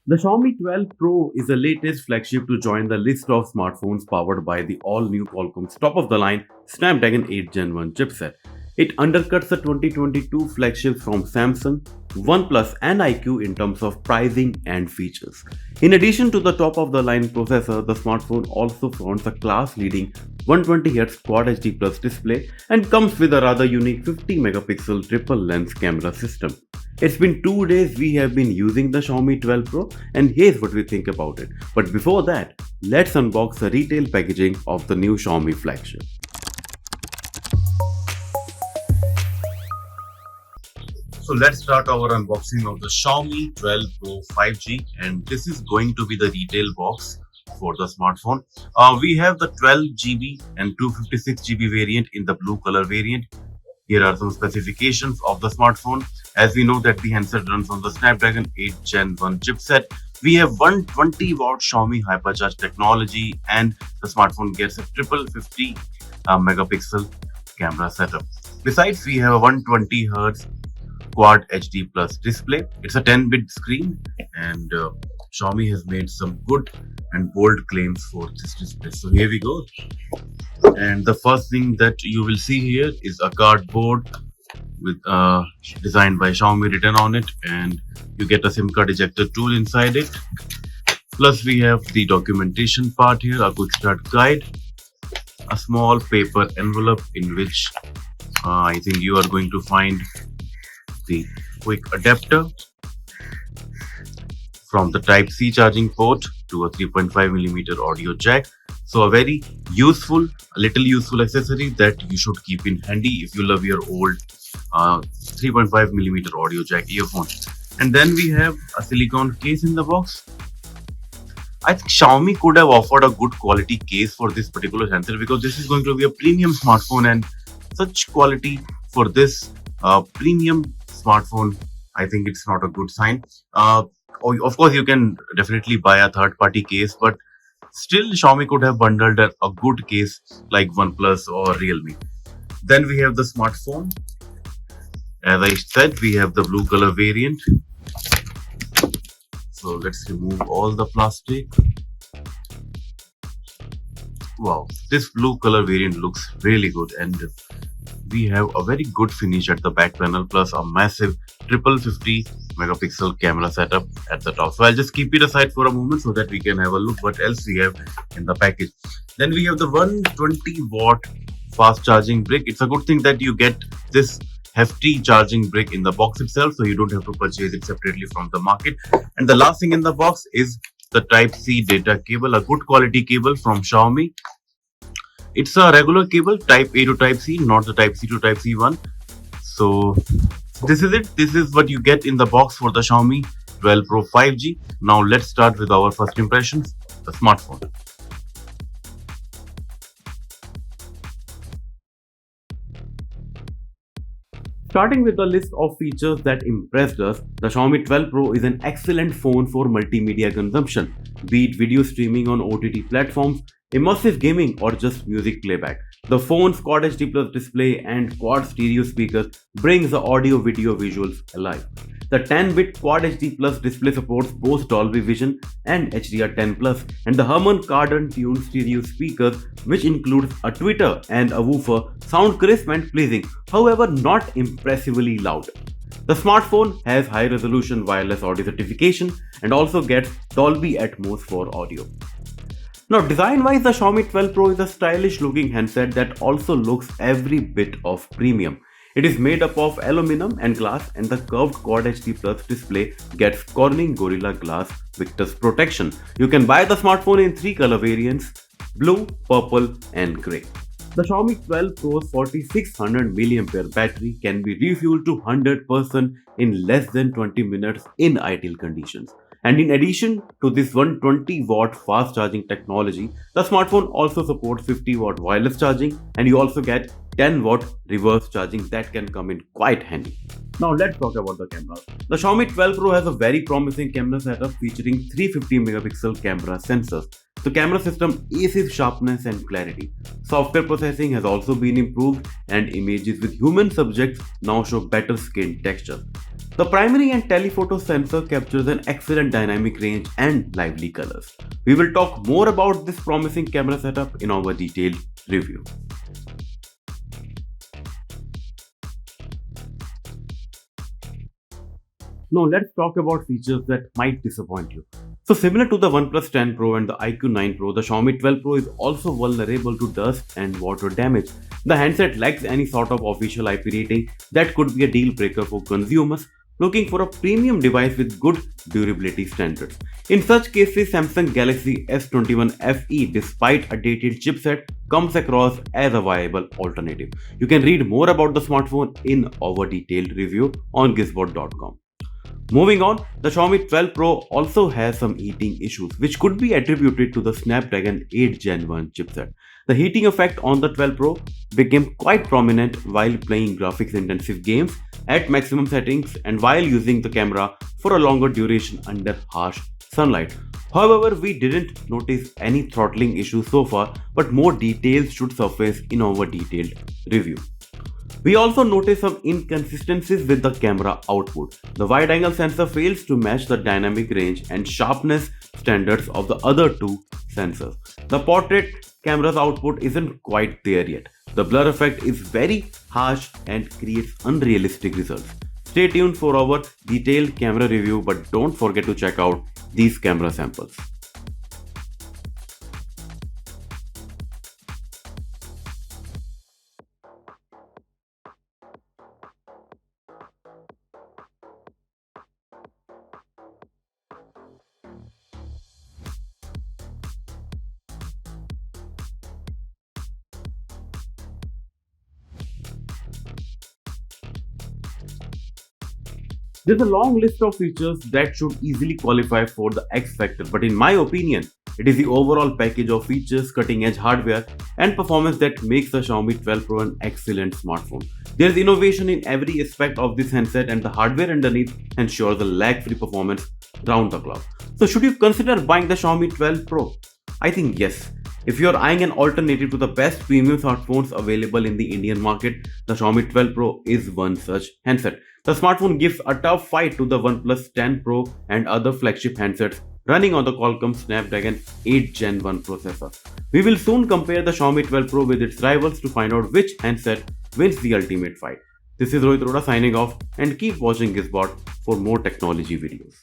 The Xiaomi 12 Pro is the latest flagship to join the list of smartphones powered by the all-new Qualcomm's top-of-the-line Snapdragon 8 Gen 1 chipset. It undercuts the 2022 flagships from Samsung, OnePlus and iQOO in terms of pricing and features. In addition to the top-of-the-line processor, the smartphone also fronts a class-leading 120Hz Quad HD Plus display and comes with a rather unique 50-megapixel triple-lens camera system. It's been 2 days we have been using the Xiaomi 12 Pro and here's what we think about it. But before that, let's unbox the retail packaging of the new Xiaomi flagship. So let's start our unboxing of the Xiaomi 12 Pro 5G, and this is going to be the retail box for the smartphone. We have the 12GB and 256GB variant in the blue color variant. Here are some specifications of the smartphone. As we know that the handset runs on the Snapdragon 8 Gen 1 chipset. We have 120-watt Xiaomi Hypercharge technology, and the smartphone gets a triple 50 megapixel camera setup. Besides, we have a 120Hz Quad HD Plus display. It's a 10-bit screen, and Xiaomi has made some good and bold claims for this display. So here we go. And the first thing that you will see here is a cardboard with designed by Xiaomi written on it, and you get a SIM card ejector tool inside it. Plus we have the documentation part here, a quick start guide, a small paper envelope in which I think you are going to find the quick adapter from the Type-C charging port to a 3.5mm audio jack. So a very useful, a little useful accessory that you should keep in handy if you love your old 3.5mm audio jack earphone. And then we have a silicone case in the box. I think Xiaomi could have offered a good quality case for this particular handset because this is going to be a premium smartphone, and such quality for this premium smartphone, I think it's not a good sign. Of course, you can definitely buy a third-party case, but still Xiaomi could have bundled a good case like OnePlus or Realme. Then we have the smartphone. As I said, we have the blue color variant. So let's remove all the plastic. Wow, this blue color variant looks really good, and we have a very good finish at the back panel, plus a massive triple 50 megapixel camera setup at the top. So I'll just keep it aside for a moment so that we can have a look what else we have in the package. Then we have the 120-watt fast charging brick. It's a good thing that you get this hefty charging brick in the box itself, so you don't have to purchase it separately from the market. And the last thing in the box is the Type-C data cable, a good quality cable from Xiaomi. It's a regular cable, Type A to Type C, not the Type C to Type C one. So this is it. This is what you get in the box for the Xiaomi 12 Pro 5G. Now let's start with our first impressions, the smartphone. Starting with the list of features that impressed us, the Xiaomi 12 Pro is an excellent phone for multimedia consumption, be it video streaming on OTT platforms, immersive gaming or just music playback. The phone's Quad HD Plus display and quad stereo speakers brings the audio-video visuals alive. The 10-bit Quad HD Plus display supports both Dolby Vision and HDR10 Plus, and the Harman Kardon-tuned stereo speakers, which includes a tweeter and a woofer, sound crisp and pleasing, however not impressively loud. The smartphone has high-resolution wireless audio certification and also gets Dolby Atmos for audio. Now, design-wise, the Xiaomi 12 Pro is a stylish-looking handset that also looks every bit of premium. It is made up of aluminum and glass, and the curved Quad HD Plus display gets Corning Gorilla Glass Victus protection. You can buy the smartphone in 3 color variants: blue, purple and grey. The Xiaomi 12 Pro's 4600 mAh battery can be refueled to 100% in less than 20 minutes in ideal conditions. And in addition to this 120-watt fast charging technology, the smartphone also supports 50-watt wireless charging, and you also get 10-watt reverse charging that can come in quite handy. Now let's talk about the camera. The Xiaomi 12 Pro has a very promising camera setup featuring 350 megapixel camera sensors. The camera system aces sharpness and clarity. Software processing has also been improved, and images with human subjects now show better skin texture. The primary and telephoto sensor captures an excellent dynamic range and lively colors. We will talk more about this promising camera setup in our detailed review. Now let's talk about features that might disappoint you. So similar to the OnePlus 10 Pro and the iQOO 9 Pro, the Xiaomi 12 Pro is also vulnerable to dust and water damage. The handset lacks any sort of official IP rating that could be a deal breaker for consumers looking for a premium device with good durability standards. In such cases, Samsung Galaxy S21 FE, despite a dated chipset, comes across as a viable alternative. You can read more about the smartphone in our detailed review on gizbot.com. Moving on, the Xiaomi 12 Pro also has some heating issues which could be attributed to the Snapdragon 8 Gen 1 chipset. The heating effect on the 12 Pro became quite prominent while playing graphics intensive games at maximum settings and while using the camera for a longer duration under harsh sunlight. However, we didn't notice any throttling issues so far, but more details should surface in our detailed review. We also noticed some inconsistencies with the camera output. The wide-angle sensor fails to match the dynamic range and sharpness standards of the other two sensors. The portrait camera's output isn't quite there yet. The blur effect is very harsh and creates unrealistic results. Stay tuned for our detailed camera review, but don't forget to check out these camera samples. There's a long list of features that should easily qualify for the X Factor, but in my opinion, it is the overall package of features, cutting edge hardware, and performance that makes the Xiaomi 12 Pro an excellent smartphone. There's innovation in every aspect of this handset, and the hardware underneath ensures the lag free performance round the clock. So, should you consider buying the Xiaomi 12 Pro? I think yes. If you're eyeing an alternative to the best premium smartphones available in the Indian market, the Xiaomi 12 Pro is one such handset. The smartphone gives a tough fight to the OnePlus 10 Pro and other flagship handsets running on the Qualcomm Snapdragon 8 Gen 1 processor. We will soon compare the Xiaomi 12 Pro with its rivals to find out which handset wins the ultimate fight. This is Rohit Arora signing off, and keep watching Gizbot for more technology videos.